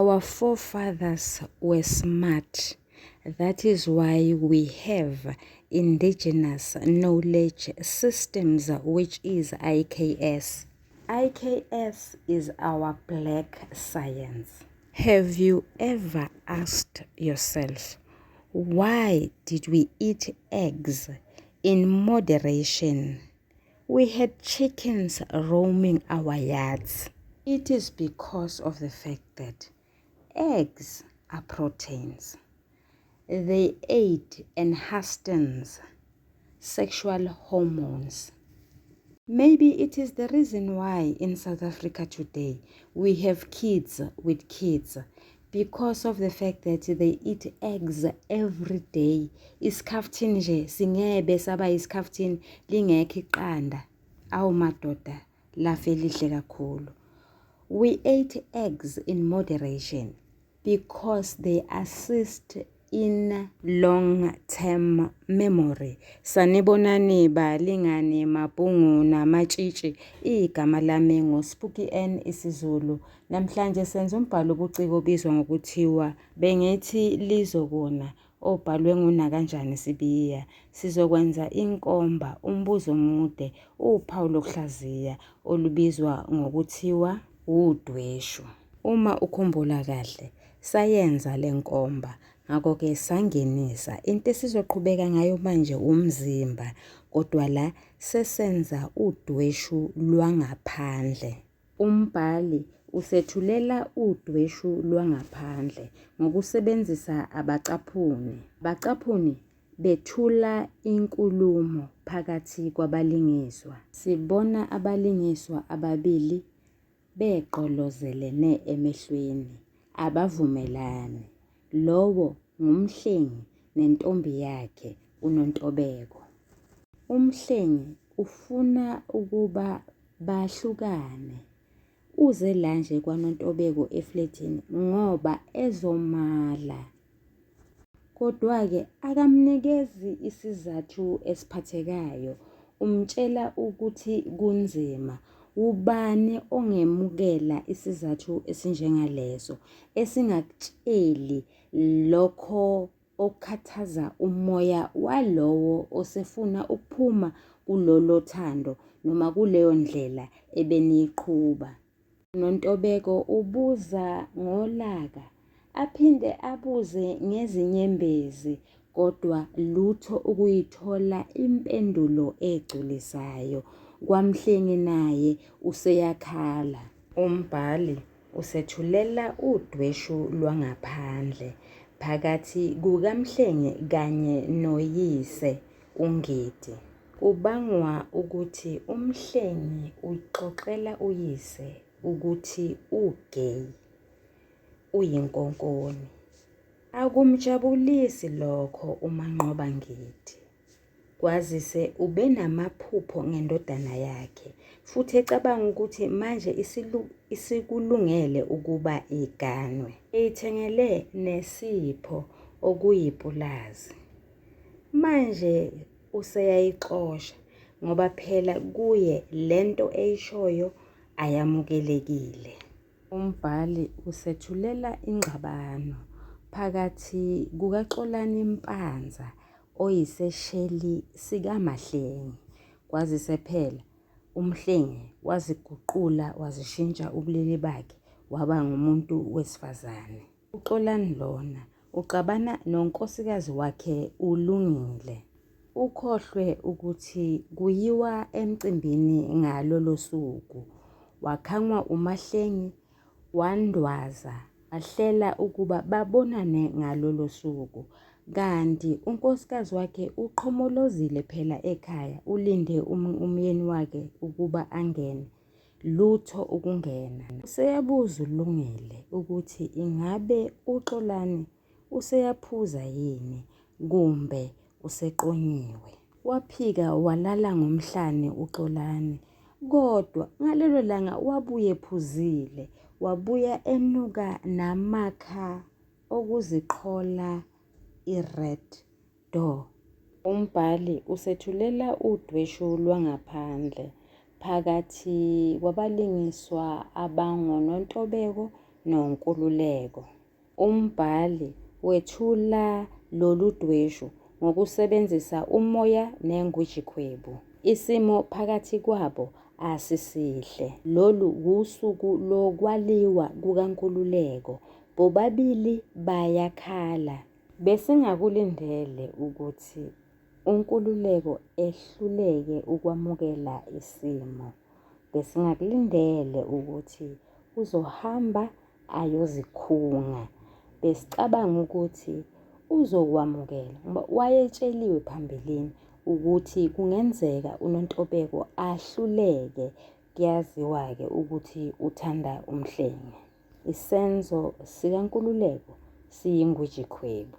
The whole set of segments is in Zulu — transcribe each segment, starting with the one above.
Our forefathers were smart. That is why we have Indigenous Knowledge Systems, which is IKS. IKS is our black science. Have you ever asked yourself, why did we eat eggs in moderation? We had chickens roaming our yards. It is because of the fact that eggs are proteins. They aid enhance sexual hormones. Maybe it is the reason why in South Africa today we have kids with kids, because of the fact that they eat eggs every day. Isikhaftini nje singebe saba isikhaftini lingekho iqanda. Awu madoda lafe lihle kakhulu. We ate eggs in moderation because they assist in long-term memory. Sanibonani balingani mabhungu namatshitshi. Igama lami ngoSpooky N isiZulu. Namhlanje senza umbhalo obuciko obizwa ngokuthiwa Bengithi Lizokuna, obhalwe nguNakanjani Sibiya. Sizokwenza inkomba, umbuzo omude, uphawu lokuhlaziya olubizwa ngokuthiwa UDWESHU. Uma ukhumbula kahle, sayenza lenkomba, ngakho ke sangenisa into esizoqhubeka ngayo manje umzimba, kodwa la sesenza udweshu lwangaphandle. Umbhali usethulela udweshu lwangaphandle ngokusebenzisa abacaphuni. Abacaphuni bethula inkulumo phakathi kwabalingiswa. Sibona abalingiswa ababili beqolozelene emehlweni, abavumelani. Lowo ngumhlengi nentombi yakhe uNontobeko. Umhlengi ufuna ukuba bahlukane. Uze la nje kwaNontobeko efletini ngoba ezomala. Kodwa-ke akamnikezi isizathu esiphathekayo. Umtshela ukuthi kunzima. Ubani ongemukela isizathu esinjengaleso, esingakutsheli lokho okhathaza umoya walowo osefuna ukuphuma kulolo thando noma kuleyo ndlela ebeniyiqhuba. Nontobeko ubuza ngolaka, aphinde abuze ngezinyembezi, kodwa lutho ukuyithola impendulo egculisayo. Kwamhlengi naye useyakhala. Umbhali usethulela udweshu lwangaphandle phakathi kukamhlengi kanye noyise uNgidi. Kubangwa ukuthi umhlengi uxoxela uyise ukuthi ugay, uyinkonkoni. Akumjabulisi lokho uManqoba Ngidi. Kwazise ube namaphupho ngendodana yakhe, futhi ecabanga ukuthi manje isikulungele ukuba iganwe. Eyithengele nesipho okuyipulazi. Manje useyayixosha ngoba phela kuye lento eyishoyo ayamukelekile. Umbhali usethulela ingxabano phakathi kukaXolani Mpanza oyisesheli sikaMahlengi. Kwazise phela umhlengi waziguqula, wazishintsha ubulili bakhe, waba ngumuntu wesifazane. uXolani lona uxabana nonkosikazi wakhe uLungile. Ukhohlwe ukuthi kuyiwa emcimbini ngalolo suku. Wakhangwa uMahlengi, wandwaza, ahlela ukuba babonane ngalolo suku. Kanti unkosikazi wakhe uqhomolozile phela ekhaya, ulinde umyeni wakhe ukuba angene. Lutho ukungena. Useyabuza uLungile ukuthi ingabe uXolani useyaphuza yini kumbe useqonyiwe. Waphika walala ngomhlane uXolani, kodwa ngalelo langa wabuye ephuzile, wabuya enuka namakha okuziqhola iRed Door. Umbhali usethulela udweshu lwangaphandle phakathi kwabalingiswa abangoNontobeko nonkululeko. Umbhali wethula lolu dweshu ngokusebenzisa umoya nengwijikhwebu. Isimo phakathi kwabo asisihle. Lolu usuku lokwaliwa kukaNkululeko. Bobabili bayakhala. Besingakulindele ukuthi uNkululeko ehluleke ukwamukela isimo. Besingakulindele ukuthi uzohamba ayozikhunga. Besicabanga ukuthi uzokwamukela ngoba wayetsheliwe phambilini ukuthi kungenzeka uNontobeko ahluleke. Kuyaziwa-ke ukuthi uthanda umhlenge. Isenzo sikaNkululeko siyingwijikhwebu.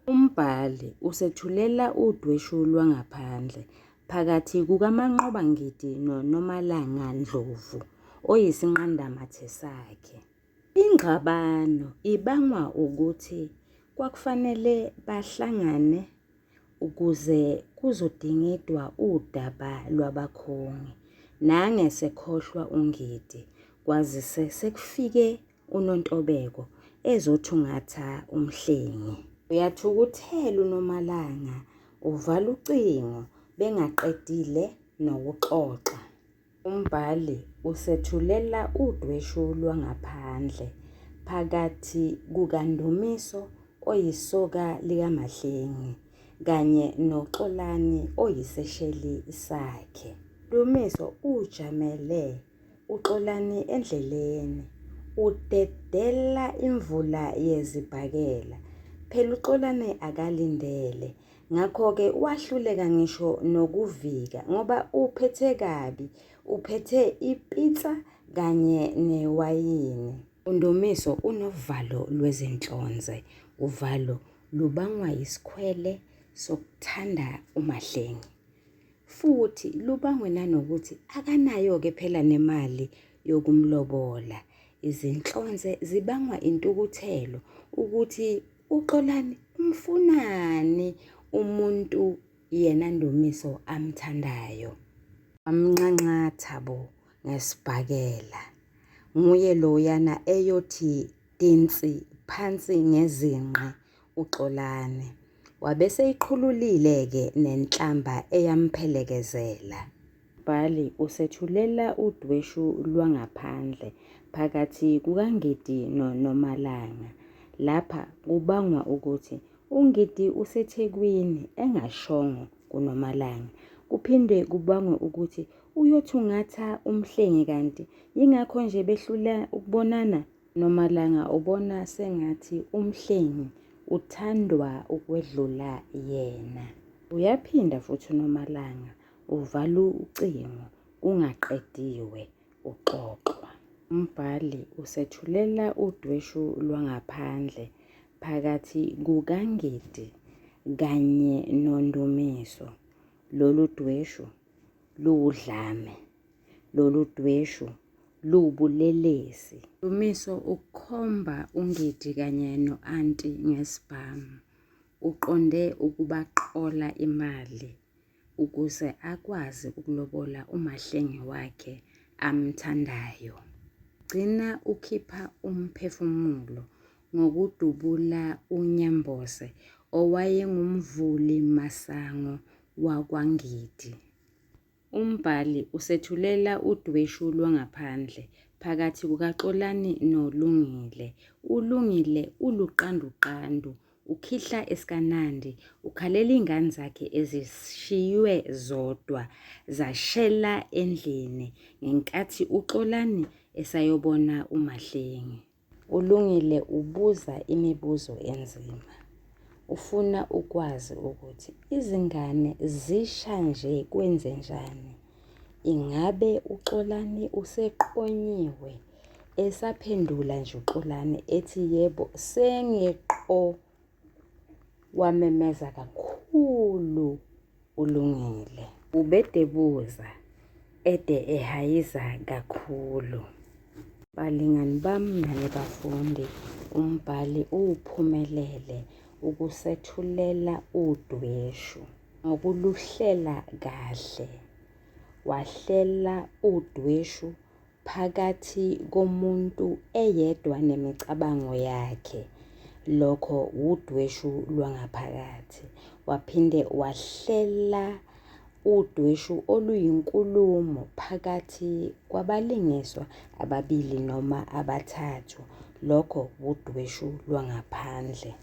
Umbhali usethulela udweshu lwangaphandle phakathi kukaManqobangiti noNomalanga Ndlovu oyisinqandamathe sakhe. Ingxabano ibangwa ukuthi kwakufanele bahlangane ukuze kuzodingidwa udaba lwabakhongi. Nangesekhohlwa uNgidi kwazise sekufike uNontobeko ezothungatha umhlengi. Uyathukuthela uNomalanga uvala ucingo bengaqedile nokuxoxa. Umbhali usethulela udweshu lwangaphandle phakathi kukaNdumiso oyisoka likaMahlengi kanye noXolani oyisesheli sakhe. Ndumiso ujamele uXolani endleleni udedela imvula yezibhakela. Phela uXolani akalindele. Ngakho-ke wahluleka ngisho nokuvika ngoba uphethe kabi. Uphethe ipitsa kanye newayini. uNdumiso unovalo lwezinhlonze. Uvalo lubangwa yisikhwele sokuthanda uMahlengi. Futhi lubangwe nanokuthi akanayo-ke phela nemali yokumlobola. Izinhlonze zibangwa intukuthelo ukuthi uXolani umfunani umuntu yena Ndumiso amthandayo. Amnqanqatha bo ngesibhakela. Nguye loyana eyothi dinsi phansi ngezinqa uXolani. Wabese iqhululile-ke nenhlamba eyamphelekezela. Umbhali usethulela udweshu lwangaphandle phakathi kukaNgidi noNomalanga. Lapha kubangwa ukuthi uNgidi useThekwini engashongo kuNomalanga. Kuphinde kubangwe ukuthi uyothungatha umhlengi kanti yingakho nje behlula ukubonana. Nomalanga ubona sengathi umhlengi uthandwa ukwedlula yena. Uyaphinda futhi uNomalanga uvala ucingo kungaqediwe uxoxwa. Umbhali usethulela udweshu lwangaphandle phakathi kukaNgidi kanye noNdumiso. Lolu dweshu luwudlame. Lolu dweshu luwubulelesi. Ndumiso ukukhomba uNgidi kanye no-anti ngesibhamu. Uqonde ukubaqola imali ukuze akwazi ukulobola uMahlengi wakhe amthandayo. Gcina ukhipha umphefumulo ngokudubula uNyambose owayengumvuli masango wakwaNgidi. Umbhali usethulela udweshu lwangaphandle phakathi kukaXolani noLungile. uLungile uluqanduqandu, ukhihla esikanandi, ukhalela iy'ngane zakhe ezishiywe zodwa zashela endlini ngenkathi uXolani esayobona uMahlengi. uLungile ubuza imibuzo enzima. Ufuna ukwazi ukuthi izingane zisha nje kwenzenjani. Ingabe uXolani useqonyiwe? Esaphendula nje uXolani ethi yebo sengeqo. Wamemeza kakhulu uLungile. Ubedebuza ede ehayiza kakhulu. Balingani bami nabafundi, umbhali uphumelele ukusethulela udweshu ngokuluhlela kahle. Wahlela udweshu phakathi komuntu eyedwa nemicabango yakhe. Lokho udweshu lwangaphakathi. Waphinde wahlela udweshu oluyinkulumo phakathi kwabalingiswa ababili noma abathathu. Lokho udweshu lwangaphandle.